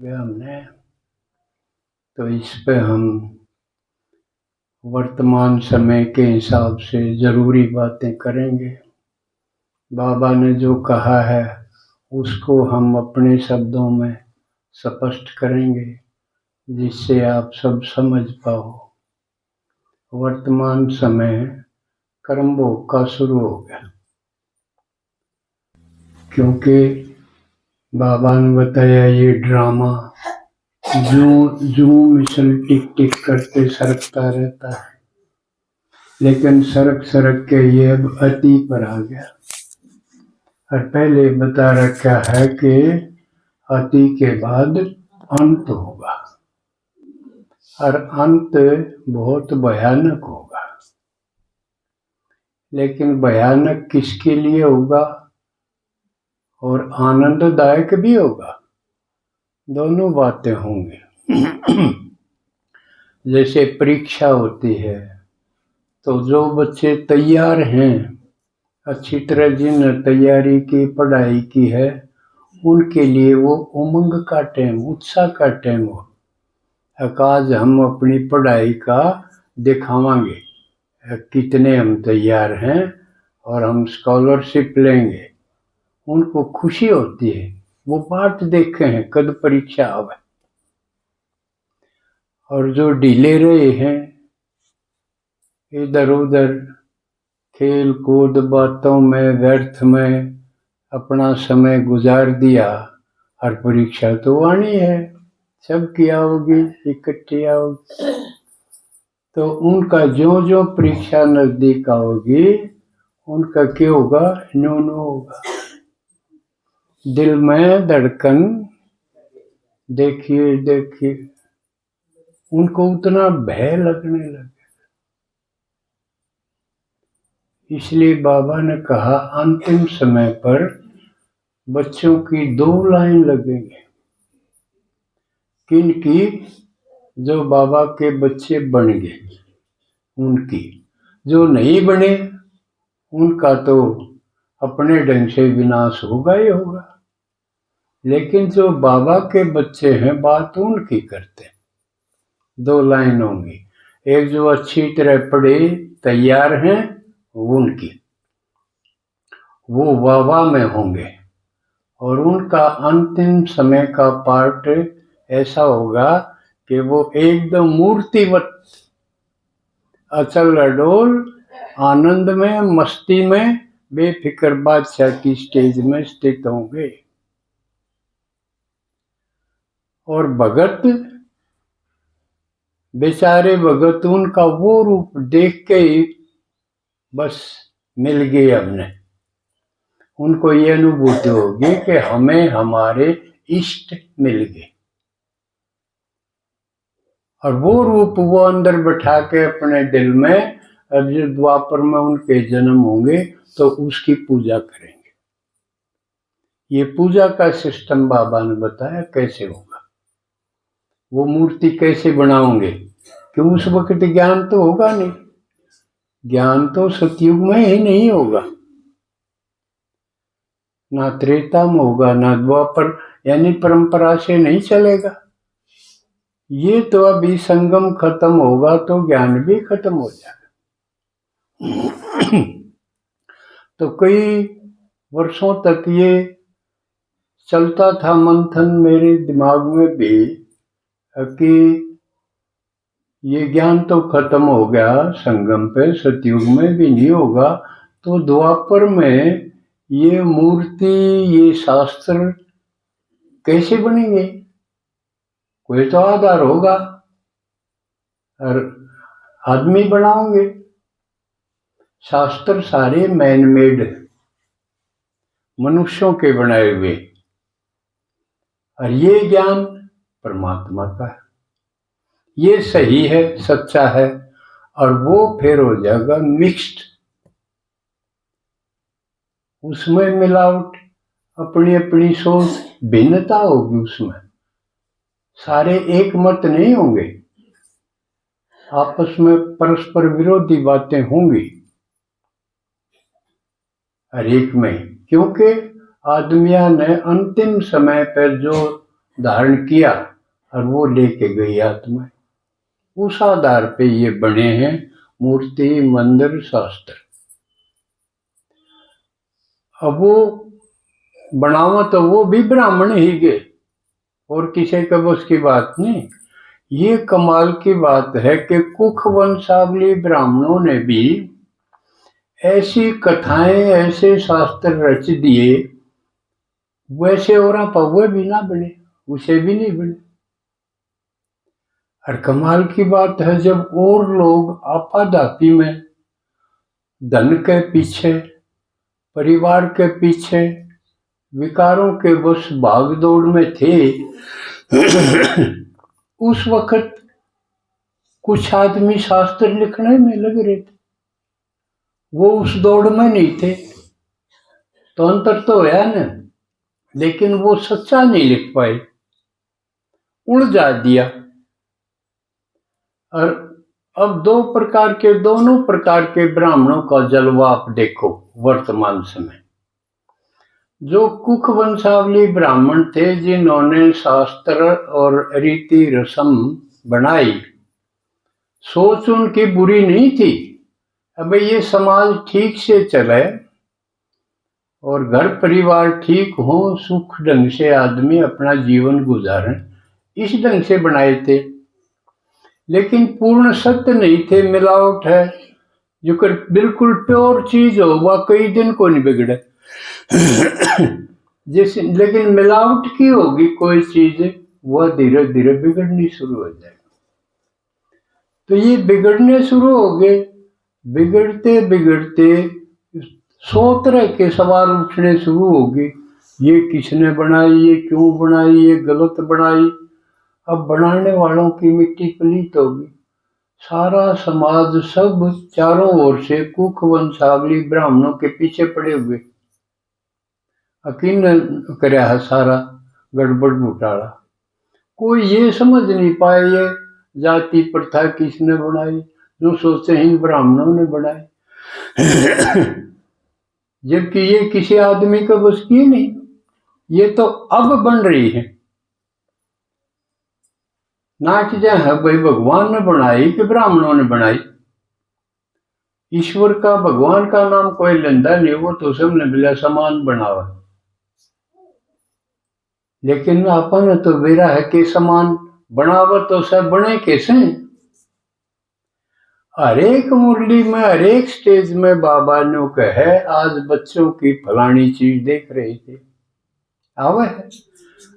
हमने तो इस पे हम वर्तमान समय के हिसाब से ज़रूरी बातें करेंगे। बाबा ने जो कहा है उसको हम अपने शब्दों में स्पष्ट करेंगे जिससे आप सब समझ पाओ। वर्तमान समय कर्मभोग का शुरू हो गया, क्योंकि बाबा ने बताया ये ड्रामा जो मिसल टिक टिक करते सरकता रहता है, लेकिन सरक सरक के ये अब अति पर आ गया। और पहले बता रखा है कि अति के बाद अंत होगा, और अंत बहुत भयानक होगा। लेकिन भयानक किसके लिए होगा और आनंददायक भी होगा, दोनों बातें होंगी। जैसे परीक्षा होती है तो जो बच्चे तैयार हैं, अच्छी तरह जिन तैयारी की पढ़ाई की है, उनके लिए वो उमंग का टाइम, उत्साह का टाइम हो। आज हम अपनी पढ़ाई का दिखावांगे कितने हम तैयार हैं और हम स्कॉलरशिप लेंगे। उनको खुशी होती है, वो बात देखे हैं कद परीक्षा आवे। और जो ढीले रहे हैं, इधर उधर खेल कूद बातों में व्यर्थ में अपना समय गुजार दिया, और परीक्षा तो आनी है, सबकी आओगी, इकट्ठी आओगी। तो उनका जो जो परीक्षा नजदीक आओगी उनका क्या होगा, न्यू न्यू होगा। दिल में धड़कन देखिए देखिए, उनको उतना भय लगने लगे। इसलिए बाबा ने कहा अंतिम समय पर बच्चों की 2 लाइन लगेंगे। किन की? जो बाबा के बच्चे बन गए उनकी। जो नहीं बने उनका तो अपने ढंग से विनाश होगा ही होगा। लेकिन जो बाबा के बच्चे हैं, बात उनकी करते हैं। 2 लाइन होंगी, एक जो अच्छी तरह पढ़े तैयार हैं उनकी, वो बाबा में होंगे। और उनका अंतिम समय का पार्ट ऐसा होगा कि वो एकदम मूर्तिवत अचल अडोल आनंद में, मस्ती में, बेफिक्र बादशाह की स्टेज में स्थित होंगे। और भगत, बेचारे भगत, उनका वो रूप देख के ही बस मिल गए हमने। उनको ये अनुभूति होगी कि हमें हमारे इष्ट मिल गए। और वो रूप वो अंदर बैठा के अपने दिल में, अब जो द्वापर में उनके जन्म होंगे तो उसकी पूजा करेंगे। ये पूजा का सिस्टम बाबा ने बताया कैसे होगा। वो मूर्ति कैसे बनाओगे, कि उस वक्त ज्ञान तो होगा नहीं, ज्ञान तो सतयुग में ही नहीं होगा, ना त्रेता में होगा, ना द्वापर यानी परंपरा से नहीं चलेगा। ये तो अभी संगम खत्म होगा तो ज्ञान भी खत्म हो जाएगा। तो कई वर्षों तक ये चलता था मंथन मेरे दिमाग में भी कि ये ज्ञान तो खत्म हो गया संगम पे, सतयुग में भी नहीं होगा, तो द्वापर में ये मूर्ति, ये शास्त्र कैसे बनेंगे? कोई तो आधार होगा, और आदमी बनाओगे। शास्त्र सारे मैन मेड, मनुष्यों के बनाए हुए, और ये ज्ञान परमात्मा का है, ये सही है, सच्चा है। और वो फिर हो जाएगा मिक्स्ड, उसमें मिलावट, अपनी अपनी सोच, भिन्नता होगी उसमें, सारे एक मत नहीं होंगे, आपस में परस्पर विरोधी बातें होंगी हर एक में। क्योंकि आदमिया ने अंतिम समय पर जो धारण किया और वो लेके गई आत्मा। उस आधार पे ये बने हैं मूर्ति, मंदिर, शास्त्र। अब वो बनावा तो वो भी ब्राह्मण ही गए और किसी का बस की बात नहीं। ये कमाल की बात है कि कुख वंशावली ब्राह्मणों ने भी ऐसी कथाएं, ऐसे शास्त्र रच दिए, वैसे और पौवे भी ना बने, उसे भी नहीं बने। और कमाल की बात है, जब और लोग आपाधापी में धन के पीछे, परिवार के पीछे, विकारों के बस भाग दौड़ में थे, उस वक्त कुछ आदमी शास्त्र लिखने में लग रहे थे, वो उस दौड़ में नहीं थे। तो अंतर तो है ना, लेकिन वो सच्चा नहीं लिख पाए, उलझा दिया। और अब दोनों प्रकार के ब्राह्मणों का जलवा आप देखो वर्तमान समय। जो कुख वंशावली ब्राह्मण थे, जिन्होंने शास्त्र और रीति रस्म बनाई, सोच उनकी बुरी नहीं थी। अब ये समाज ठीक से चले और घर परिवार ठीक हो, सुख ढंग से आदमी अपना जीवन गुजारे, इस ढंग से बनाए थे। लेकिन पूर्ण सत्य नहीं थे, मिलावट है। जो कर बिल्कुल प्योर चीज हो वह कई दिन को नहीं बिगड़े जैसे, लेकिन मिलावट की होगी कोई चीज, वह धीरे धीरे बिगड़नी शुरू हो जाएगी। तो ये बिगड़ने शुरू हो गए। बिगड़ते बिगड़ते 100 तरह के सवाल उठने शुरू हो गए। ये किसने बनाई, ये क्यों बनाई, ये गलत बनाई। अब बनाने वालों की मिट्टी पलीत होगी। सारा समाज सब चारों ओर से कुख वंशावली ब्राह्मणों के पीछे पड़े हुए, अकीन करया है सारा गड़बड़ घोटाला। कोई ये समझ नहीं पाए ये जाति प्रथा किसने बनाई, जो सोचते हैं ब्राह्मणों ने बनाई जबकि ये किसी आदमी का बस की नहीं। ये तो अब बन रही है। ना कि जो है भाई भगवान ने बनाई कि ब्राह्मणों ने बनाई। ईश्वर का, भगवान का नाम कोई लेंदा नहीं, वो तो सबने बिला समान बनावा। लेकिन अपन तो बेरा है कि समान बनावा तो सब बने कैसे। हर एक मुरली में, हर एक स्टेज में बाबा ने कहे आज बच्चों की फलानी चीज देख रहे थे, आवे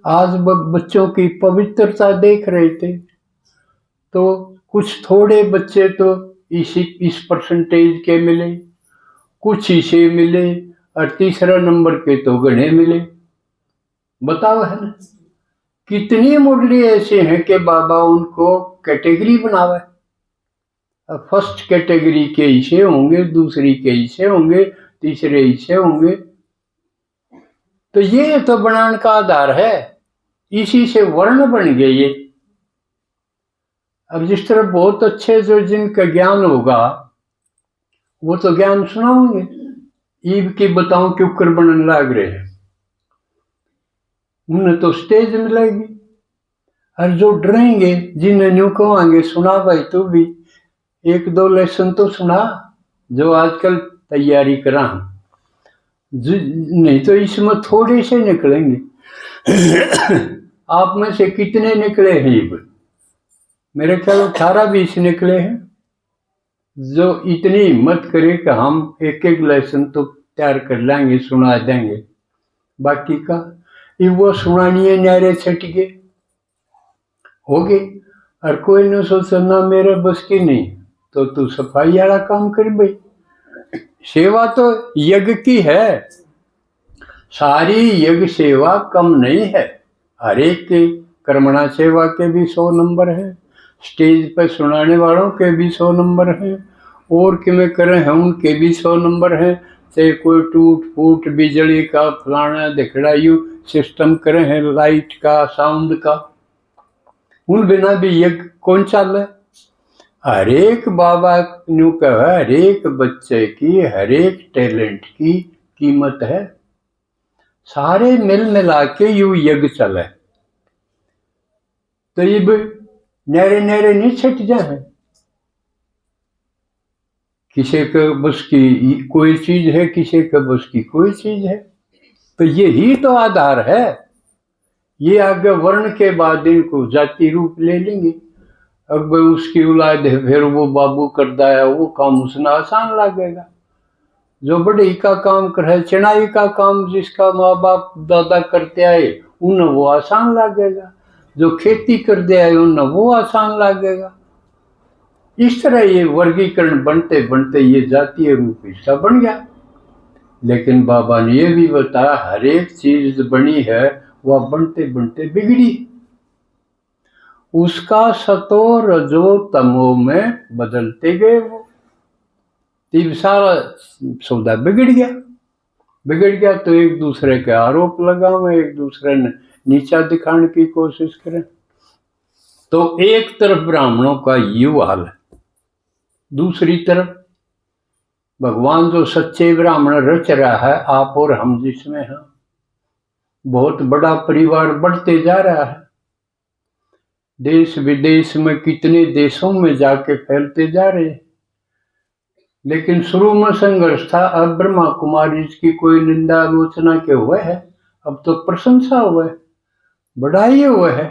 आज बच्चों की पवित्रता देख रहे थे। तो कुछ थोड़े बच्चे तो इस परसेंटेज के मिले, कुछ इसे मिले, और तीसरा नंबर के तो गणे मिले। बताओ है ना, कितनी मुरली ऐसे हैं कि बाबा उनको कैटेगरी बनावे। फर्स्ट कैटेगरी के इसे होंगे, दूसरी के इसे होंगे, तीसरे इसे होंगे। तो ये तो बनाने का आधार है, इसी से वर्ण बन गए ये। अब जिस तरह बहुत अच्छे जो जिनका ज्ञान होगा वो तो ज्ञान सुनाओगे, ईब की बताऊं क्यों कर बनने लग रहे हैं, उन्हें तो स्टेज मिलेगी। और जो डरेंगे, जिन्हें न्यू कहेंगे सुना भाई तू भी 1-2 लेसन तो सुना, जो आजकल तैयारी करा, नहीं तो इसमें थोड़े से निकलेंगे आप में से कितने निकले हैं? मेरे ख्याल 18-20 निकले हैं जो इतनी हिम्मत करे कि हम एक लेसन तो तैयार कर लेंगे, सुना देंगे। बाकी का वो सुनानिए न्यारे छट गए हो गए। और कोई न सोचना मेरे बस की नहीं, तो तू सफाई वाला काम कर भाई। सेवा तो यज्ञ की है, सारी यज्ञ सेवा कम नहीं है। हर एक के कर्मणा सेवा के भी 100 नंबर है, स्टेज पर सुनाने वालों के भी 100 नंबर हैं, और कि में करें हैं उनके भी 100 नंबर हैं। चाहे कोई टूट फूट बिजली का फलाना दिखड़ा यू सिस्टम करे हैं, लाइट का, साउंड का, उन बिना भी यज्ञ कौन चल है। हर एक बाबा न्यू कहा, हर एक बच्चे की, हर एक टैलेंट की कीमत है। सारे मिल मिला के यू यज्ञ चले। तो ये भी नहरे नहरे नहीं छट जाए। किसी के बस की कोई चीज है, किसी के बस की कोई चीज है। तो यही तो आधार है। ये आगे वर्ण के बाद इनको जाति रूप ले लेंगे। अब उसकी औलाद है, फिर वो बाबू करता है, वो काम उसने आसान लगेगा। जो बढ़ई का काम करे, चिनाई का काम जिसका माँ बाप दादा करते आए उन्हें वो आसान लगेगा। जो खेती करते आए उन्हें वो आसान लगेगा। इस तरह ये वर्गीकरण बनते बनते ये जातीय रूप इसका बन गया। लेकिन बाबा ने ये भी बताया हर एक चीज बनी है वह बनते बनते बिगड़ी। उसका सतो रजो तमो में बदलते गए वो, तब सारा सौदा बिगड़ गया। तो एक दूसरे के आरोप लगावे, एक दूसरे ने नीचा दिखाने की कोशिश करें। तो एक तरफ ब्राह्मणों का ये हाल है, दूसरी तरफ भगवान जो सच्चे ब्राह्मण रच रहा है, आप और हम जिसमें हैं, बहुत बड़ा परिवार बढ़ते जा रहा है। देश विदेश में कितने देशों में जाके फैलते जा रहे हैं। लेकिन शुरू में संघर्ष था, अब ब्रह्मा कुमारी की कोई निंदा आलोचना के हुए है, अब तो प्रशंसा हुआ है, बढ़ाई हुआ है।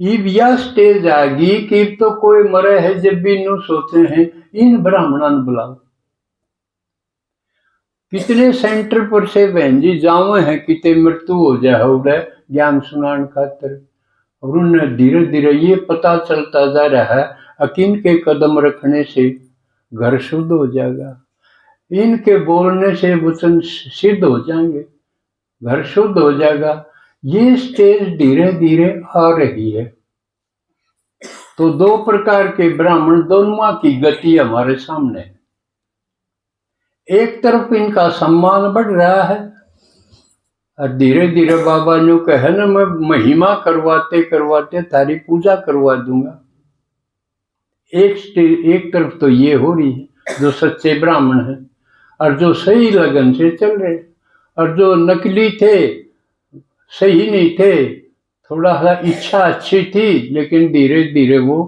इब यह स्टेज आ गई कि तो कोई मरे है जब भी नु सोचते हैं इन ब्राह्मणों ने बुलाओ। कितने सेंटर पर से बहन जी जावे हैं, कितने मृत्यु हो जाए ज्ञान सुनान खातर। और उन्हें धीरे धीरे ये पता चलता जा रहा है अकिन के कदम रखने से घर शुद्ध हो जाएगा, इनके बोलने से वचन सिद्ध हो जाएंगे, घर शुद्ध हो जाएगा। ये स्टेज धीरे धीरे आ रही है। तो दो प्रकार के ब्राह्मण, दोनों की गति हमारे सामने है। एक तरफ इनका सम्मान बढ़ रहा है और धीरे धीरे बाबा ने कहा ना, मैं महिमा करवाते करवाते तारी पूजा करवा दूंगा। एक तरफ तो ये हो रही है जो सच्चे ब्राह्मण है और जो सही लगन से चल रहे, और जो नकली थे, सही नहीं थे, थोड़ा सा इच्छा अच्छी थी लेकिन धीरे धीरे वो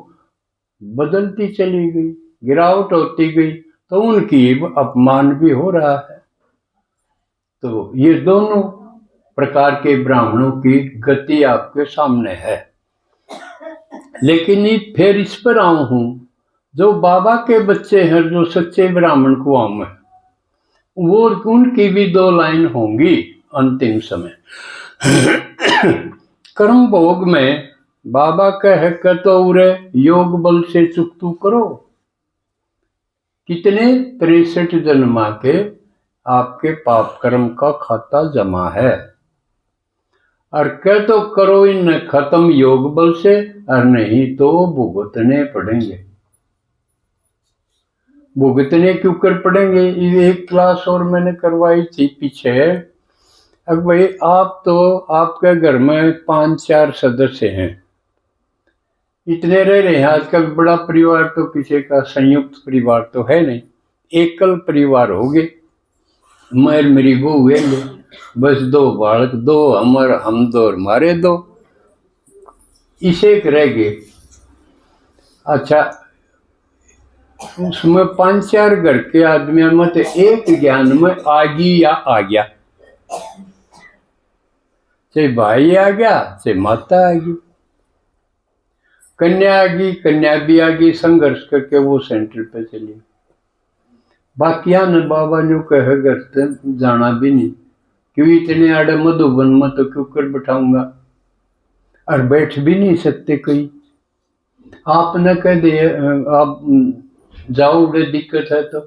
बदलती चली गई, गिरावट होती गई, तो उनकी अपमान भी हो रहा है। तो ये दोनों प्रकार के ब्राह्मणों की गति आपके सामने है। लेकिन फिर इस पर आऊं हूं, जो बाबा के बच्चे हैं, जो सच्चे ब्राह्मण को आम है, वो उनकी भी दो लाइन होंगी अंतिम समय। कर्म भोग में बाबा कह तो उरे योग बल से चुकतू करो। कितने 63 जन्मा के आपके पाप कर्म का खाता जमा है, और कह तो करो इन खत्म योग बल से, और नहीं तो भुगतने पड़ेंगे। भुगतने क्यों कर पड़ेंगे? एक क्लास और मैंने करवाई थी पीछे। अब भाई आप तो आपके घर में 5-4 सदस्य हैं, इतने रह रहे हैं। आजकल बड़ा परिवार तो किसी का संयुक्त परिवार तो है नहीं, एकल परिवार हो गए। मैं मेरी बहू है, बस 2 बालक, 2 हम 2 और मारे 2, इसे रह गए। अच्छा, उसमें 5-4 घर के आदमियों में तो एक ज्ञान में आगी या आ गया, चाहे भाई आ गया चाहे माता आ गई, कन्या आ गई, कन्या भी आ गई, संघर्ष करके वो सेंटर पे चली। बाकिया ने बाबा ने कहे घर जाना भी नहीं, क्यों इतने आड़े मधुबन में तो क्यों कर बैठाऊंगा, और बैठ भी नहीं सकते कोई। आप न कह दे आप जाओ, उड़े दिक्कत है तो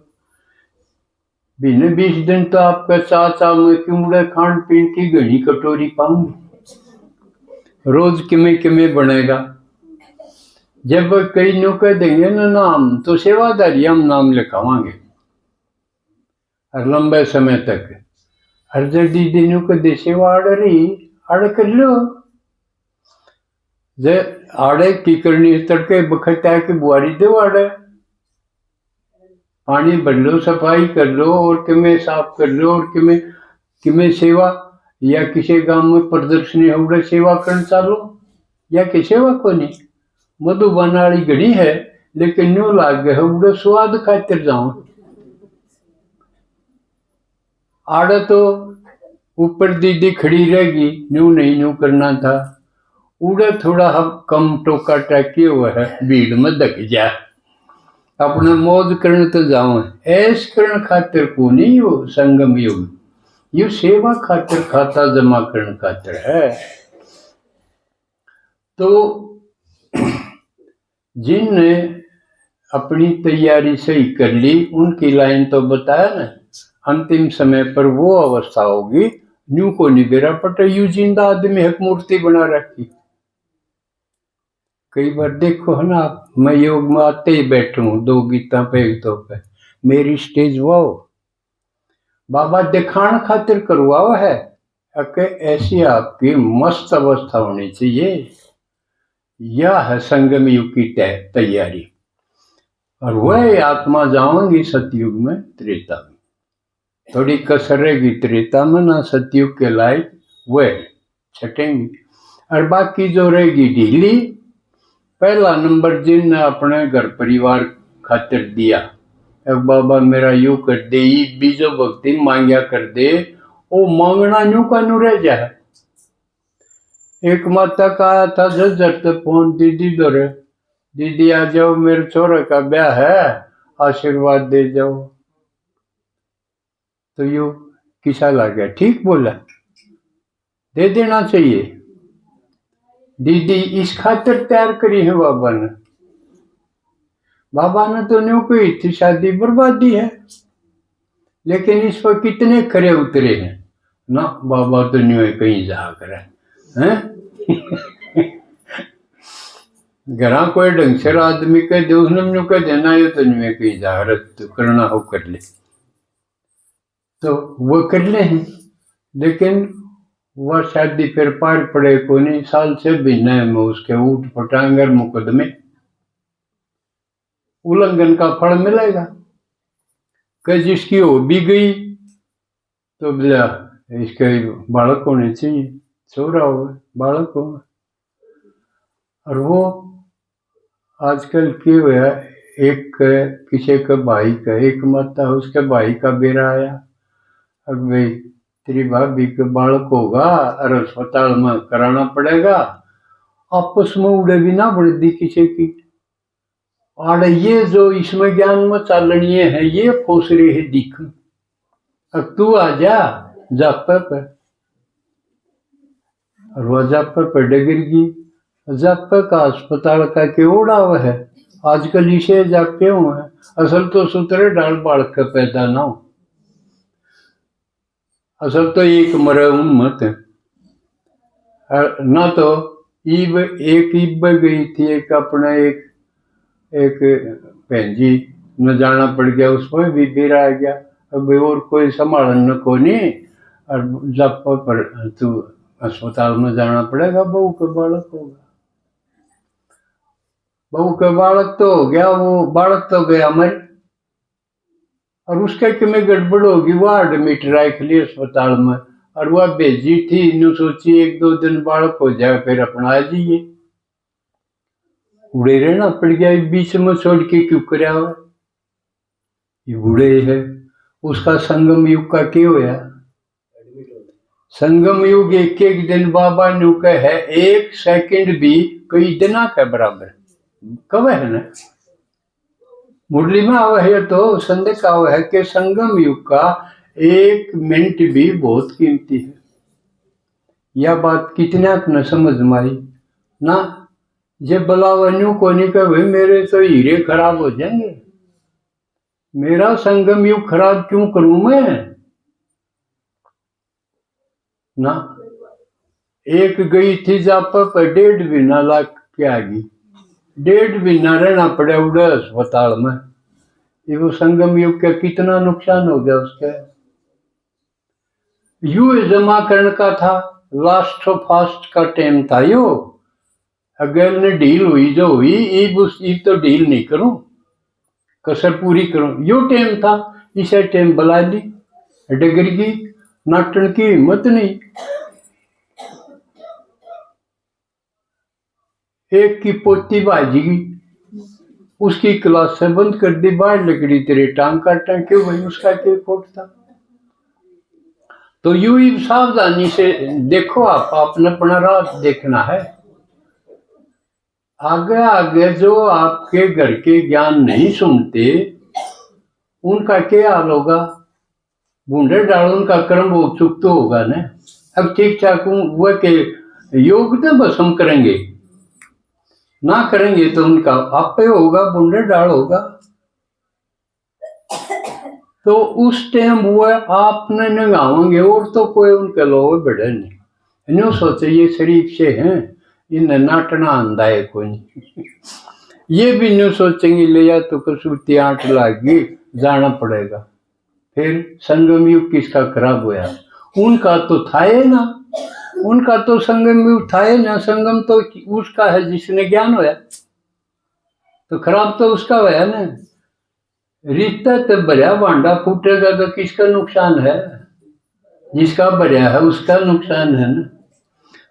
बिना 20 दिन तो आपका चाचा में क्यों उड़े खान पीन की घनी कटोरी पाऊंगी, रोज किमें किमें बनेगा। जब कई नो कह देंगे ना नाम, तो सेवादारी हम नाम लिखावांगे और लंबे समय तक। हर जल्दी दिनों को दे सेवा आड़ रही आड़ कर लो, जे आड़े की करनी तड़के बखत आके बुआरी दो, आड़े पानी भर लो, सफाई कर लो, और किमें साफ कर लो, और किमें सेवा, या किसी गांव में प्रदर्शनी हो सेवा करना चालो, या कि सेवा को नहीं मधुबन वाली घड़ी है लेकिन न्यू लाग गए उड़े स्वाद खातिर जाऊं आड़े तो ऊपर दीदी खड़ी रहेगी न्यू नहीं न्यू करना था उड़े थोड़ा हम कम टोका टाकी हुआ है भीड़ में धक जा अपने मौज करने तो जाओ ऐस करण खातिर को नहीं हो संगम युग ये सेवा खातिर खाता जमा करने खातिर है। तो जिनने अपनी तैयारी सही कर ली उनकी लाइन तो बताया ना अंतिम समय पर वो अवस्था होगी न्यू को निबेरा पटे यू जिंदा आदमी हक मूर्ति बना रखी। कई बार देखो है ना मैं योग में आते ही बैठूं 2 गीता पे एक तो पे मेरी स्टेज वो बाबा दिखाण खातिर करवाओ है कि ऐसी आपकी मस्त अवस्था होनी चाहिए। यह है संगम युग की तैयारी और वह आत्मा जाऊंगी सतयुग में त्रेता में थोड़ी कसर रहेगी त्रेता में ना सतयुग के लायक वह छटेंगी और बाकी जो रहेगी ढीली पहला नंबर जिनने अपने घर परिवार खातिर दिया अब बाबा मेरा यू कर दे बीजो भक्ति मांग्या कर दे वो मांगना न्यू का न्यू रह जाए। एक माता का आया था झट फोन दीदी दौरे दीदी आ जाओ मेरे छोरे का ब्याह है आशीर्वाद दे जाओ तो यू किसा लग गया ठीक बोला दे देना चाहिए दीदी इस खातिर तैयार करी है बाबा ने तो न्यू कही थी शादी बर्बादी है लेकिन इस पर कितने खरे उतरे हैं ना बाबा तो न्यू कहीं जा कर है घरा कोई ढंग से आदमी कह दे उसने न्यू कह देना ये तो न्यू कहीं जा तो करना हो कर ले तो वो कर ले हैं लेकिन वह शादी फिर पार पड़े को नहीं साल से महीने में उसके ऊट पटांगर मुकदमे उल्लंघन का फल मिलेगा कि जिसकी हो भी गई तो बोला इसके बालक होने चाहिए छोरा हो बालक हो और वो आजकल क्यों हुआ एक किसी का भाई का एक माता उसके भाई का बेरा आया अब भाई तेरी भाभी के बालक होगा और अस्पताल में कराना पड़ेगा आपस में उड़े भी ना बढ़ दी किसी की और ये जो इसमें ज्ञान में चालनी है ये खोस रहे है दिख अब तू आ जा जापे पे और वह जापे पे डगरगी जापे का अस्पताल का केवड़ा हुआ है आजकल इसे जापे हुए हैं असल तो सुतरे डाल बाढ़ के पैदा ना हो असल तो एक मरे उम्मत है ना तो ईब एक ईब गई थी एक अपना एक बहन जी न जाना पड़ गया उसमें भी बेरा आ गया अब और कोई संभालन को नहीं और जब पर तू अस्पताल में जाना पड़ेगा बहू का बालक होगा बहू का बालक तो हो गया वो बालक तो गया मर और उसके कि में गड़बड़ होगी वो एडमिट रख ली अस्पताल में और वह भेजी थी न्यू सोची 1-2 दिन बालक हो जाए फिर अपना आ जाइए उड़े रहना पड़ गया बीच में छोड़ के क्यों कराया हुआ ये बूढ़े है उसका संगम युग का क्या होया संगम युग एक दिन बाबा न्यू का है 1 सेकंड भी कई दिना के बराबर कब है ना मुरली में आवा है तो संदेश आवा है कि संगम युग का 1 मिनट भी बहुत कीमती है। यह बात कितने आपने समझ में आई ना जब बलावन्यू को नहीं कहे भाई मेरे तो हीरे खराब हो जाएंगे मेरा संगम युग खराब क्यों करूं मैं ना एक गई थी जापा पर 1.5 महीना लाख के आ गई 1.5 महीना रहना पड़ा उड़े अस्पताल में ये वो संगम युग का कितना नुकसान हो गया उसका यू जमा करने का था लास्ट ऑफ फास्ट का टाइम था यो अगर ने डील हुई जो हुई ये तो डील नहीं करूं कसर पूरी करूं यो टाइम था इसे टाइम बुला ली डगर की नाटन की हिम्मत नहीं एक की पोती भाजीगी, उसकी क्लास से बंद कर दी, बाहर लकड़ी तेरे टांग काटा, क्यों भाई उसका क्या खोट था। तो यूं ही सावधानी से देखो, आप अपना अपना राह देखना है। आगे आगे जो आपके घर के ज्ञान नहीं सुनते उनका क्या हाल होगा। बूंदे डालो उनका कर्म वो चुप तो होगा ना। अब ठीक ठाक हुआ के योग तो बस हम करेंगे, ना करेंगे तो उनका आपे होगा, बूंदे डाल होगा। तो उस टाइम वो आपने नंगाओगे और तो कोई उनके लोग बढ़े नहीं। न्यू सोचे ये शरीफ से हैं, इन्हें नाटना आंदा है कोई नहीं। ये भी न्यू सोचेंगे ले या तो कसूती आंट लागी जाना पड़ेगा। फिर संगम युग किसका खराब हुआ, उनका तो था ही ना, उनका तो संगम युग था ही ना। संगम तो उसका है जिसने ज्ञान होया, तो खराब तो उसका हुआ ना। रिश्ता तो भरिया भांडा फूटेगा तो किसका नुकसान है, जिसका भरिया है उसका नुकसान है ना।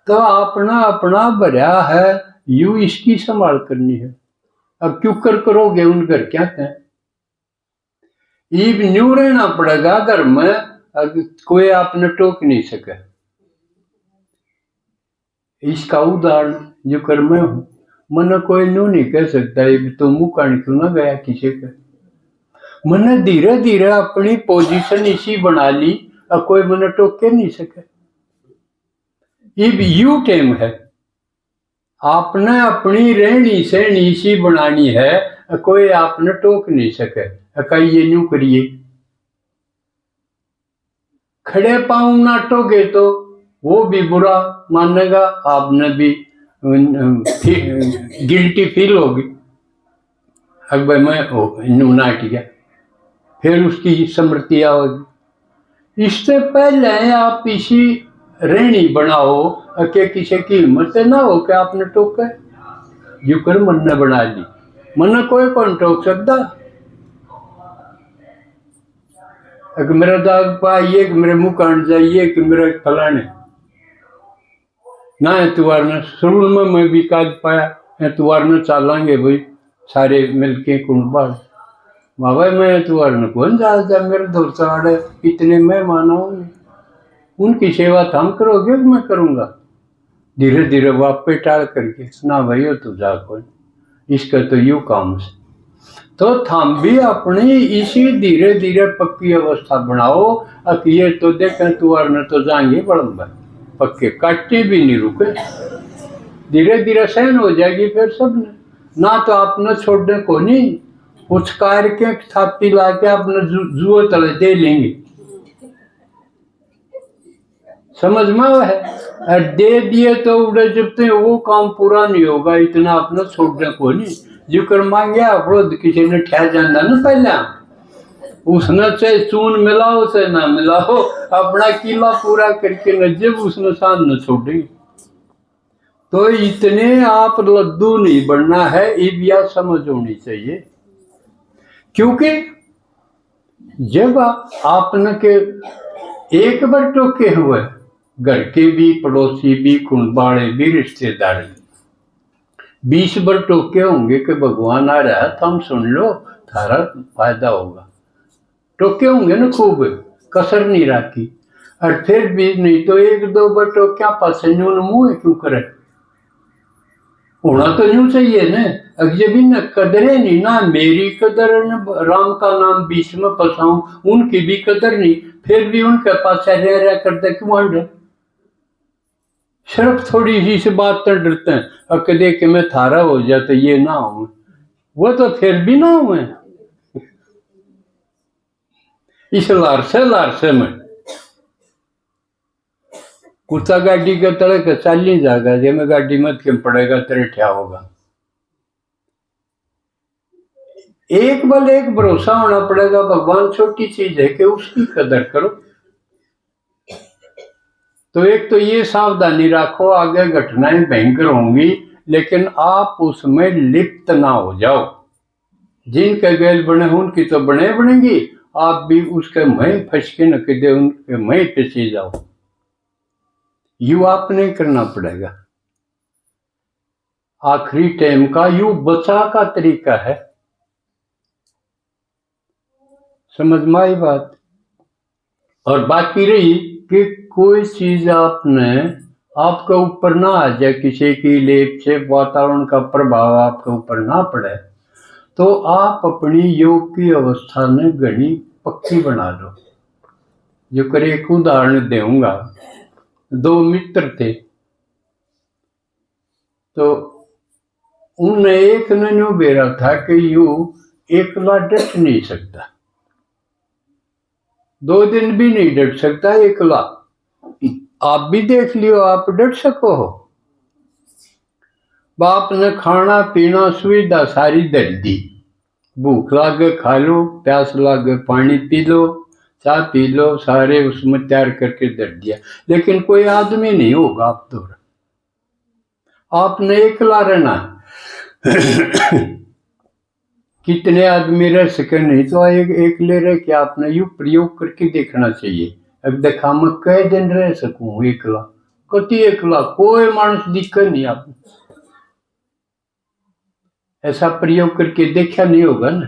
तो अपना अपना भरिया है, यू इसकी संभाल करनी है। अब क्यों कर करोगे उन घर क्या कहें, ईब न्यू रहना पड़ेगा घर में, कोई आपने टोक नहीं सके। इसका उदाहरण जो कर मैं हूं, मन कोई न्यू नहीं कह सकता तो मुंह कान क्यों ना गया किसी का। मैंने धीरे धीरे अपनी पोजीशन इसी बना ली, अब कोई मैंने टोक के नहीं सके। ये यू टाइम है, आपने अपनी रहनी सहनी इसी बनानी है, कोई आपने टोक नहीं सके। कई ये न्यू करिए, खड़े पाँव ना टोके तो वो भी बुरा मानेगा, आपने भी गिल्टी फील होगी। अगर मैं न्यू ना टिका फिर उसकी स्मृति होगी। इससे पहले आप इसी रहनी बनाओ कि किसी की हिम्मत ना हो कि आपने टोका, यू कर मन ने बना ली, मन कोई कौन टोक सकता। अगर मेरा दाग पाइए कि मेरे मुंह काट जाइए कि मेरे फलाने ना है तुआर ने शुरू में मैं भी काज पाया है, तुआर ने चालांगे भाई सारे मिलके कुंडबाड़ बाबा, मैं तुआर ने कौन जाता मेरे दौर चाड़े इतने मैं माना हूँ, उनकी सेवा थम करोगे मैं करूँगा। धीरे धीरे वापे टाल करके ना भाई हो तू जा कोई, इसका तो यू काम से। तो थम भी अपनी इसी धीरे धीरे पक्की अवस्था बनाओ। अब ये तो देखें तुआर ने तो जाएंगे बड़म्बर पक्के, काटते भी नहीं रुके, धीरे धीरे सहन हो जाएगी फिर सब ने। ना तो आपने छोड़ने को नहीं, उचकार के थापी ला के अपने जुए तले दे लेंगे, समझ में है। और दे दिए तो उड़े जब तक वो काम पूरा नहीं होगा, इतना अपना छोड़ने को नहीं। जो कर मांगे अवरोध किसी ने ठह जाना ना पहले, उसने चाहे चून मिलाओ चाहे ना मिलाओ, अपना किला पूरा करके न जब उसने साथ न छोड़ी। तो इतने आप लद्दू नहीं बनना है, यह समझ होनी चाहिए। क्योंकि जब आपने के एक बार टोके हुए, घर के भी पड़ोसी भी कुंबाड़े भी रिश्तेदार भी 20 बार टोके होंगे कि भगवान आ रहा है तो हम सुन लो, थारा फायदा होगा। टोके होंगे ना खूब, कसर नहीं रखी, और फिर भी नहीं तो एक दो बार टोक्या पास न्यून मुंह क्यों करे, होना तो यूं चाहिए ना। अगर भी न कदरे नहीं, ना मेरी कदर न राम का नाम बीच में फंसाऊं, उनकी भी कदर नहीं, फिर भी उनके पास रह करते क्यों आंडे। सिर्फ थोड़ी सी से बात तो डरते हैं, अब कदे कि मैं थारा हो जाता ये ना हो, वो तो फिर भी ना हुए। इस लारसे में कुत्ता गाड़ी के तरह के चल नहीं जाएगा, जे में गाड़ी मत क्यों पड़ेगा तेरे ठ्या होगा। एक बल एक भरोसा होना पड़ेगा, भगवान छोटी चीज है कि उसकी कदर करो। तो एक तो ये सावधानी रखो, आगे घटनाएं भयंकर होंगी लेकिन आप उसमें लिप्त ना हो जाओ। जिनके गैल बने उनकी तो बने बनेंगी, आप भी उसके मई फंस के न दे उनके मई फंसी जाओ। यू आपने करना पड़ेगा। आखिरी टाइम का यू बचा का तरीका है। समझ में आई बात। और बाकी रही कि कोई चीज आपके ऊपर ना आ जाए, किसी की लेप से वातावरण का प्रभाव आपके ऊपर ना पड़े, तो आप अपनी योग की अवस्था ने घनी पक्की बना लो। जो कर एक उदाहरण दूंगा। दो मित्र थे, तो उन एक ने यूं बेरा था कि यू एकला डट नहीं सकता, 2 दिन भी नहीं डट सकता एकला। आप भी देख लियो, आप डट सको हो। बाप ने खाना पीना सुविधा सारी दर दी, भूख लागे खा लो, प्यास लागे पानी पी लो, चाय पी लो, सारे उसमें तैयार करके दर दिया। लेकिन कोई आदमी नहीं होगा आप तो, आपने एकला रहना। कितने आदमी रह सके, नहीं तो एक ले रहे कि आपने यू प्रयोग करके देखना चाहिए। अब देखा मैं कई दिन रह सकूं एकला, कति एकला, कोई मानुष दिक्कत नहीं। आप ऐसा प्रयोग करके देखा नहीं होगा ना,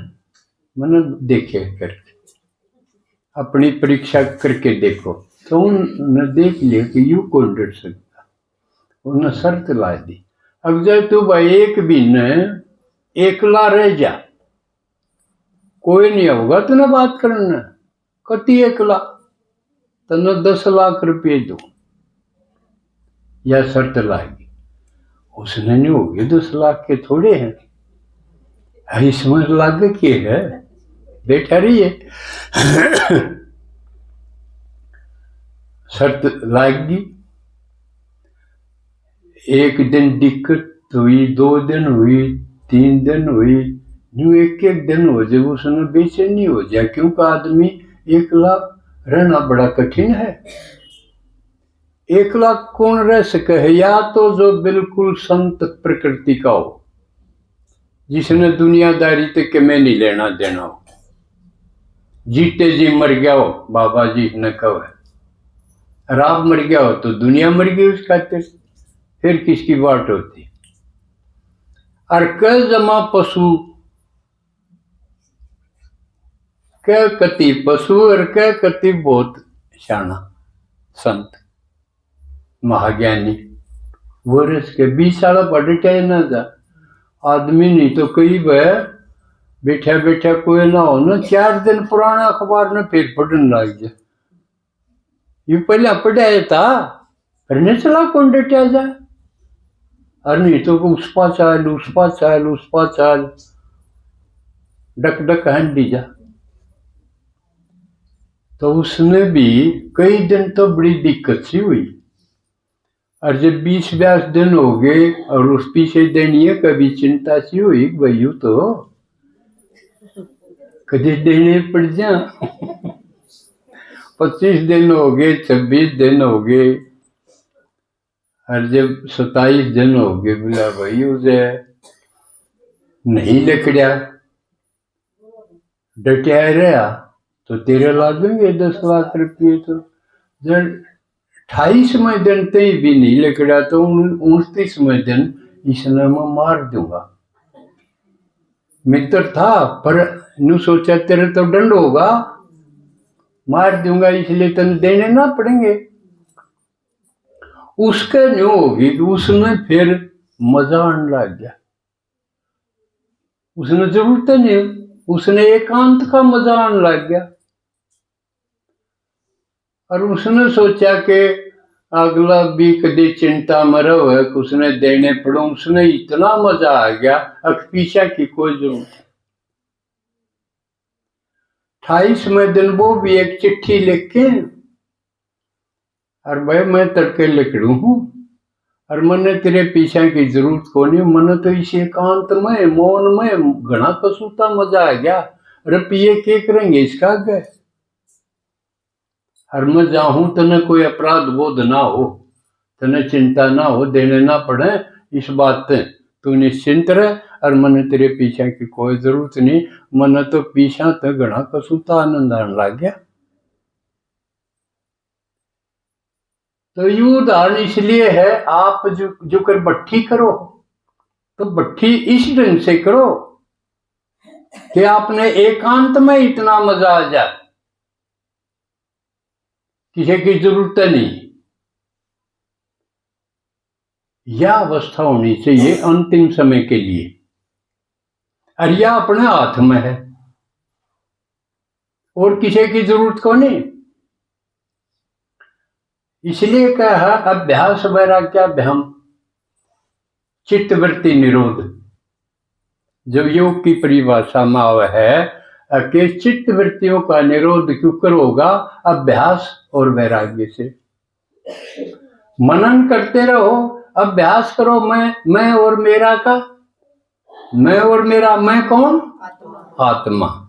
मैंने देखे करके, अपनी परीक्षा करके देखो। तो उन्होंने देख लिया कि यू कौन डर सकता, उन्होंने शर्त ला दी, अब जब तू भाई एक दिन एकला रह जा, कोई नहीं होगा तूने बात करना, कति एकला, तने 10 लाख रुपये दो, या शर्त लागी। उसने नहीं होगी 10 लाख के थोड़े हैं, इसमें लागे के है, बैठा रहिए। शर्त लागी, एक दिन दिक्कत हुई, 2 दिन हुई, 3 दिन हुई, यूं एक दिन हो जाए उसने बेचैनी हो जाए, क्योंकि आदमी एकला रहना बड़ा कठिन है। एकला कौन रह सके है, या तो जो बिल्कुल संत प्रकृति का हो, जिसने दुनियादारी तक में नहीं लेना देना हो, जीते जी मर गया हो, बाबा जी ने कहो है, और आप मर गया हो तो दुनिया मर गई उस खातिर, फिर किसकी बात होती। और कह जमा पशु, कह कति पशु, और कह कति बहुत शाना संत महाज्ञानी, वर्ष के 20 साल पढ़ चाहे ना जा आदमी, नहीं तो कई वह बैठा बैठा कोई ना हो ना, 4 दिन पुराना अखबार ने फिर पढ़ने लग जाए। ये पहले पढ़ाया था, पढ़ने चला कौन डटा जा, और नहीं तो उस पा चाल, उस पा चाल, उस पा चाल, डक डक हंडी जा। तो उसने भी कई दिन तो बड़ी दिक्कत सी हुई, और जब 20-22 दिन हो गए और उस पीछे देनी कभी चिंता सी हुई, भैयू तो कभी देने पड़ जा। 25 दिन हो गए, 26 दिन हो गए, और जब 27 दिन हो गए, बोला भाई उसे नहीं लकड़ा, डटिया रहा तो तेरे लागेंगे 10 लाख रुपये। तो जब 28वें दिन तय भी नहीं लकड़ा, तो 29वें दिन इसने मैं मार दूंगा। मित्र था पर नु सोचा तेरे तो दंड होगा, मार दूंगा इसलिए तेने देने ना पड़ेंगे। उसके न्यू होगी कि उसने फिर मजा आने लग गया, उसने जरूरत नहीं, उसने एकांत का मजा आने लग गया। और उसने सोचा कि अगला भी कभी चिंता में रहे कि उसने देने पड़ो, उसने इतना मजा आ गया, अब पीछा की कोई जरूरत। 28वें दिन वो भी एक चिट्ठी लिख के, और भाई मैं तड़के लिखड़ू हूँ, और मैंने तेरे पीछा की जरूरत को नहीं, मैंने तो इस एकांत में मौन में घना कसूता मजा आ गया, रुपये के करेंगे इसका गए, और मैं जाऊं तने कोई अपराध बोध ना हो, तने चिंता ना हो, देने ना पड़े, इस बात से तू निश्चिंत रह, और मैंने तेरे पीछा की कोई जरूरत नहीं, मैंने तो पीछा तो घना कसूता आनंद आने लग गया। तो यू उदाहरण इसलिए है, आप जो कर बट्ठी करो, तो भट्ठी इस ढंग से करो कि आपने एकांत में इतना मजा आ जाए, किसी की जरूरत नहीं। यह अवस्था होनी चाहिए अंतिम समय के लिए, और यह अपने हाथ में है और किसी की जरूरत को नहीं। इसलिए कहा अभ्यास वैराग्याभ्याम चित्तवृत्ति निरोध। जब योग की परिभाषा में आवा है कि चित्त वृत्तियों का निरोध क्यों होगा? अभ्यास और वैराग्य से। मनन करते रहो, अभ्यास करो मैं और मेरा का। मैं और मेरा, मैं कौन? आत्मा।